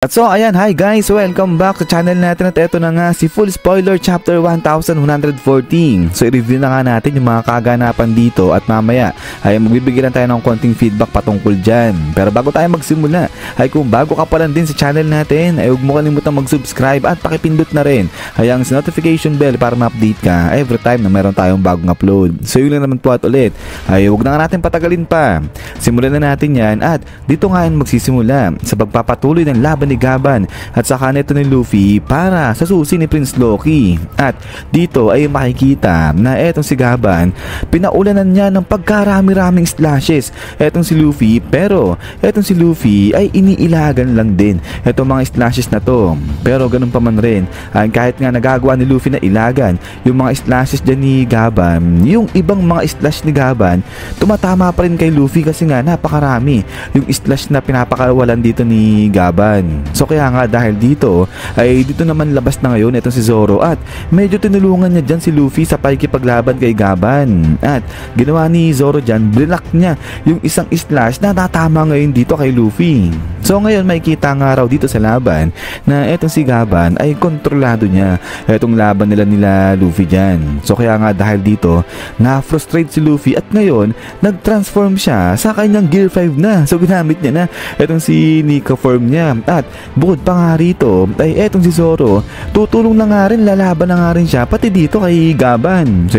At so ayan, hi guys, welcome back sa channel natin at eto na nga si Full Spoiler Chapter 1114. So i-review na nga natin yung mga kaganapan dito at mamaya ay magbibigay lang tayo ng konting feedback patungkol dyan. Pero bago tayo magsimula, ay kung bago ka pa lang din sa channel natin, ay huwag mo kalimutan mag-subscribe at pakipindot na rin ay ang notification bell para ma-update ka every time na meron tayong bagong upload. So yun lang naman po at ulit, ay huwag na nga natin patagalin pa. Simulan na natin yan at dito nga magsisimula sa pagpapatuloy ng laban ni Gaban at saka nito ni Luffy para sa susi ni Prince Loki. At dito ay makikita na etong si Gaban, pinaulanan niya ng pagkarami-raming slashes etong si Luffy, pero etong si Luffy ay iniilagan lang din etong mga slashes na to. Pero ganun pa man rin, kahit nga nagagawa ni Luffy na ilagan yung mga slashes dyan ni Gaban, yung ibang mga slash ni Gaban tumatama pa rin kay Luffy kasi nga napakarami yung slash na pinapakawalan dito ni Gaban. So kaya nga dahil dito ay dito naman labas na ngayon itong si Zoro at medyo tinulungan niya dyan si Luffy sa pakikipaglaban kay Gaban. At ginawa ni Zoro dyan, blinak niya yung isang slash na tatama ngayon dito kay Luffy. So ngayon makikita nga raw dito sa laban na etong si Gaban ay kontrolado niya etong laban nila Luffy dyan. So kaya nga dahil dito na-frustrate si Luffy at ngayon nag-transform siya sa kanyang Gear 5 na. So ginamit niya na etong si Nika form niya. At bukod pa nga rito ay etong si Zoro tutulong na nga rin, lalaban na nga rin siya pati dito kay Gaban. So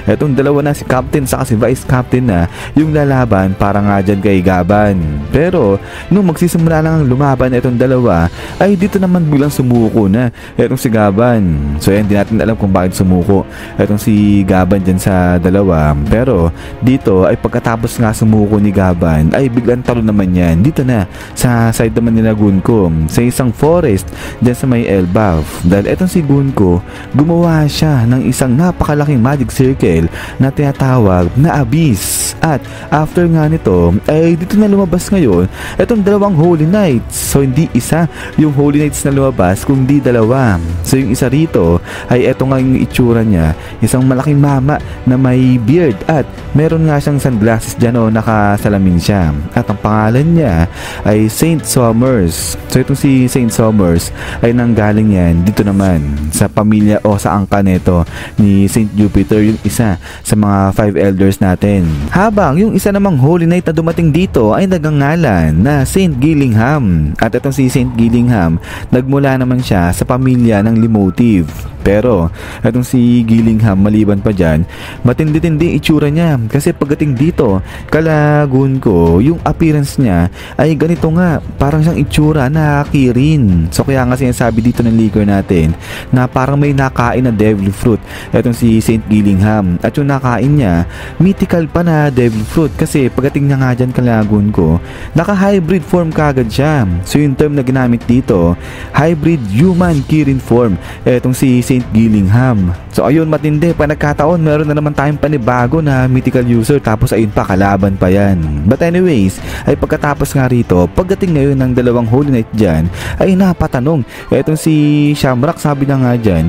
etong dalawa na, si Captain saka si Vice Captain na yung lalaban para nga dyan kay Gaban. Pero nung magsisimula lang lumaban etong dalawa ay dito naman bilang sumuko na etong si Gaban. So hindi natin alam kung bakit sumuko etong si Gaban dyan sa dalawa. Pero dito ay pagkatapos nga sumuko ni Gaban ay biglang talo naman yan dito na sa side naman nila Gunko sa isang forest dyan sa may Elbaf. Dahil etong si Gunko gumawa siya ng isang napakalaking magic circle na tinatawag na Abyss. At after nga nito ay dito na lumabas ngayon etong dalawang Holy Knights. So hindi isa yung Holy Knights na lumabas kundi dalawa. So yung isa rito ay eto nga yung itsura niya, isang malaking mama na may beard at meron nga siyang sunglasses dyan o nakasalamin siya. At ang pangalan niya ay Saint Summers. So itong si Saint Summers ay nanggaling yan dito naman sa pamilya o sa angka nito ni Saint Jupiter, yung isa sa mga 5 elders natin. Habang yung isa namang Holy Knight na dumating dito ay nagangalan na Saint Gillingham. At itong si Saint Gillingham, nagmula naman siya sa pamilya ng Lemotive. Pero itong si Gillingham, maliban pa dyan, matindi-tindi itsura niya kasi pagdating dito kalagun ko, yung appearance niya ay ganito nga, parang siyang itsura na Kirin. So kaya nga sinasabi dito ng leaker natin na parang may nakain na devil fruit etong si Saint Gillingham. At yung nakain niya, mythical pa na devil fruit kasi pagdating niya nga dyan kalagun ko, naka-hybrid form kagad siya. So yung term na ginamit dito, hybrid human Kirin form etong si Saint Gillingham. So ayun, matindi, pa nagkataon meron na naman tayong panibago na mythical user tapos ayun pa, kalaban pa yan. But anyways, ay pagkatapos nga rito, pagdating ngayon ng dalawang Holy Knight dyan, ay napatanong etong si Shamrock, sabi na nga dyan,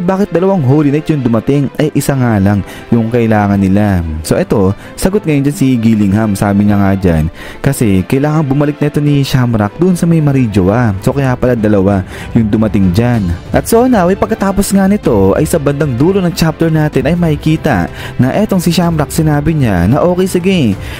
bakit dalawang Holy Knight yung dumating? Isa nga lang yung kailangan nila. So eto, sagot ngayon dyan si Gillingham, sabi niya nga dyan, kasi kailangan bumalik na ito ni Shamrock doon sa may Marijoa. So kaya pala dalawa yung dumating dyan. At so now, pagkatapos nga nito ay sa bandang dulo ng chapter natin ay makikita na etong si Shamrock, sinabi niya na okay, sige,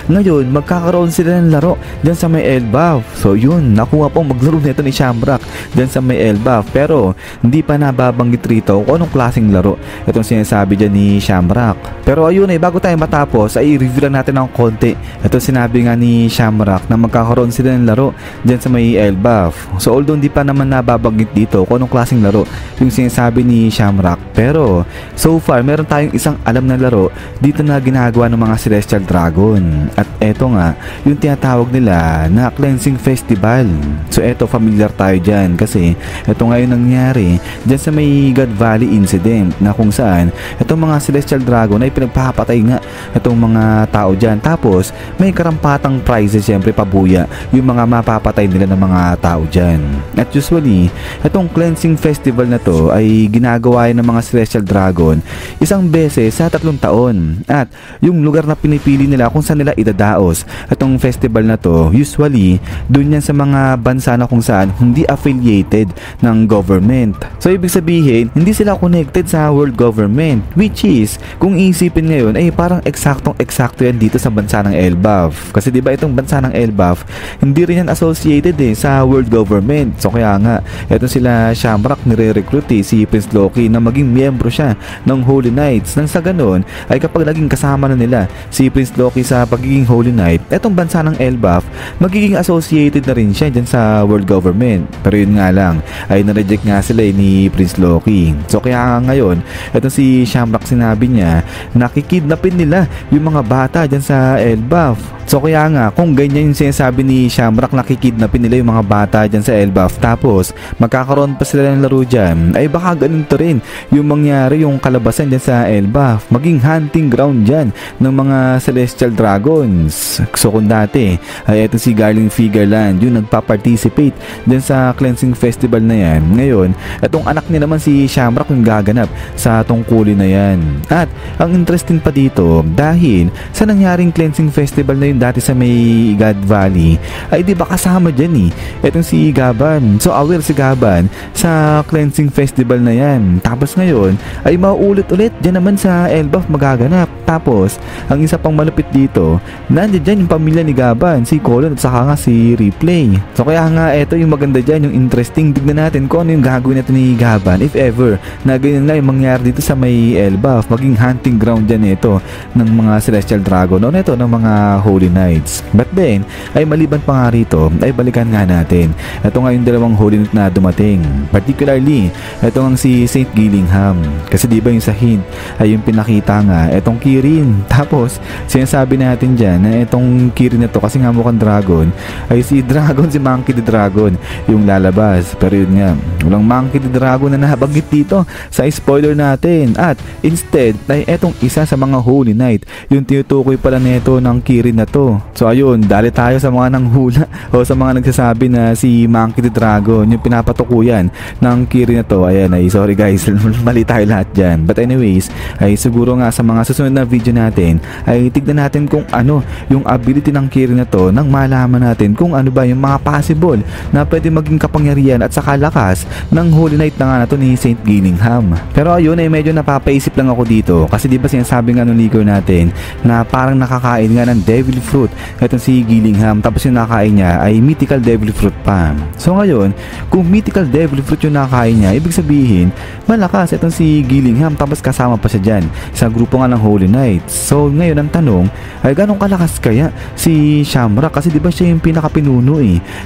ngayon magkakaroon sila ng laro dyan sa may Elbaf. So yun, nakuha pong maglaro nito ni Shamrock dyan sa may Elbaf, pero hindi pa nababanggit rito kung anong klaseng laro itong sinasabi dyan ni Shamrock. Pero ayun, bago tayo matapos ay i-review lang natin ng konti. Ito sinabi nga ni Shamrock na magkakaroon sila ng laro dyan sa may Elbaf. So although hindi pa naman nababanggit dito kung anong klaseng laro yung sinasabi ni Shamrock, pero so far meron tayong isang alam na laro dito na ginagawa ng mga Celestial Dragon. At eto nga yung tinatawag nila na Cleansing Festival. So eto, familiar tayo dyan kasi eto ngayon nangyari dyan sa may God Valley incident na kung saan etong mga Celestial Dragon ay pinagpapatay nga etong mga tao dyan. Tapos may karampatang prizes syempre pabuya yung mga mapapatay nila ng mga tao dyan. At usually etong Cleansing Festival na to ay ginagawa yan ng mga Celestial Dragon isang beses sa 3 taon. At yung lugar na pinipili nila kung saan nila idadaos itong festival na to, usually dun yan sa mga bansa na kung saan hindi affiliated ng government. So ibig sabihin, hindi sila connected sa world government, which is kung iisipin ngayon ay parang eksaktong-eksakto yan dito sa bansa ng Elbaf. Kasi diba itong bansa ng Elbaf, hindi rin yan associated sa world government. So kaya nga, eto sila Shamrock nire-recruit si Prince Loki na maging miyembro siya ng Holy Knights. Nang sa ganon, ay kapag naging kasama na nila si Prince Loki sa pagiging Holy Knight, etong bansa ng Elbaf, magiging associated na rin siya dyan sa world government. Pero yun nga lang, ay na-reject nga sila ni Prince Loki. So kaya nga ngayon, etong si Shamrock sinabi niya, nakikidnapin nila yung mga bata dyan sa Elbaf. So kaya nga, kung ganyan yung sinasabi ni Shamrock, nakikidnapin nila yung mga bata dyan sa Elbaf, tapos magkakaroon pa sila ng laro dyan, ay baka ganun to rin yung mangyari, yung kalabasan dyan sa Elbaf, maging hunting ground dyan ng mga Celestial Dragons. So kung dati, ay eto si Garling Figureland yung nagpa-participate dyan sa cleansing festival na yan, ngayon, etong anak niya naman si Shamrock yung gaganap sa tungkulin na yan. At ang interesting pa dito, dahil sa nangyaring cleansing festival na yun dati sa may God Valley, ay di ba kasama dyan etong si Gaban. So aware si Gaban sa cleansing festival na yan. Tapos ngayon ay mauulit-ulit dyan naman sa Elbaf magaganap. Tapos ang isa pang malupit dito, nandiyan dyan yung pamilya ni Gaban, si Colon at saka nga si Replay. So kaya nga eto yung maganda dyan, yung interesting. Tignan natin kung ano yung gagawin natin ni Gaban if ever na ganyan nga yung mangyari dito sa may Elbaf, maging hunting ground dyan ito ng mga Celestial Dragon o neto ng mga Holy Knights. But then, ay maliban pa nga rito, ay balikan nga natin. Ito nga yung dalawang Holy Knight na dumating. Particularly, ito nga si Saint Gillingham. Kasi diba yung sa hint, ay yung pinakita nga, itong Kirin. Tapos, sinasabi natin dyan na itong Kirin na to, kasi nga mukhang dragon, ay si Dragon, si Monkey the Dragon, yung lalabas. Pero yun nga, walang Monkey the Dragon na nabanggit dito sa spoiler natin. At instead, ay itong isa sa mga Holy Knight, yung tinutukoy pala nito ng Kirin na to. So ayun, dali tayo sa mga nanghula o sa mga nagsasabi na si Monkey the Dragon yung pinapatukuyan ng Kirin na to. Ayan, ay sorry guys, mali tayo lahat dyan. But anyways, ay siguro nga sa mga susunod na video natin ay tignan natin kung ano yung ability ng Kirin na to, nang malaman natin kung ano ba yung mga possible na pwede maging kapangyarihan at saka lakas ng Holy Knight na nga na to ni Saint Gillingham. Pero ayun, ay medyo napapaisip lang ako dito kasi di ba sinasabi nga nung leaker natin na parang nakakain nga ng Devil Fruit itong si Gillingham, tapos yung nakain niya ay Mythical Devil Fruit pa. So ngayon, kung Mythical Devil Fruit yung nakain niya, ibig sabihin malakas itong si Gillingham, tapos kasama pa siya dyan sa grupo nga ng Holy Knights. So ngayon ang tanong ay ganong kalakas kaya si Shamrock, kasi diba siya yung pinakapinuno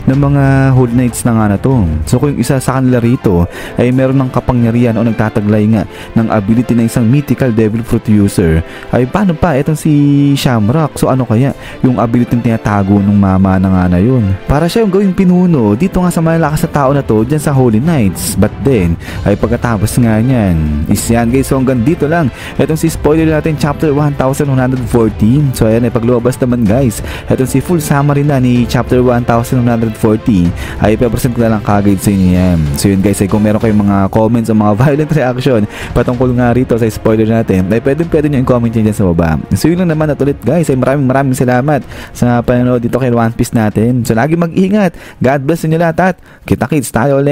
ng mga Holy Knights na nga na to. So kung yung isa sa kanila rito ay meron ng kapangyarihan o nagtataglay nga ng ability ng isang Mythical Devil Fruit user, ay paano pa itong si Shamrock? So ano kaya yung ability na tinatago nung mama na nga na yun? Para siya yung gawing pinuno dito nga sa malalakas na tao na to dyan sa Holy Knights. But then, ay pagkatapos nga niyan, is yan guys. So hanggang dito lang etong si spoiler natin chapter 1114. So ayan, ay paglabas naman guys, etong si full summary na ni chapter 1114 ay ipapresent ko na lang kagad sa inyo yan. So yun guys, ay kung meron kayong mga comments o mga violent reaction patungkol nga rito sa spoiler natin, ay pwede nyo i-comment nyo dyan sa baba. So yun lang naman at ulit guys, ay maraming salamat sa panonood dito kay One Piece natin. So lagi mag-ingat, God bless inyo lahat at kita-kits tayo ulit.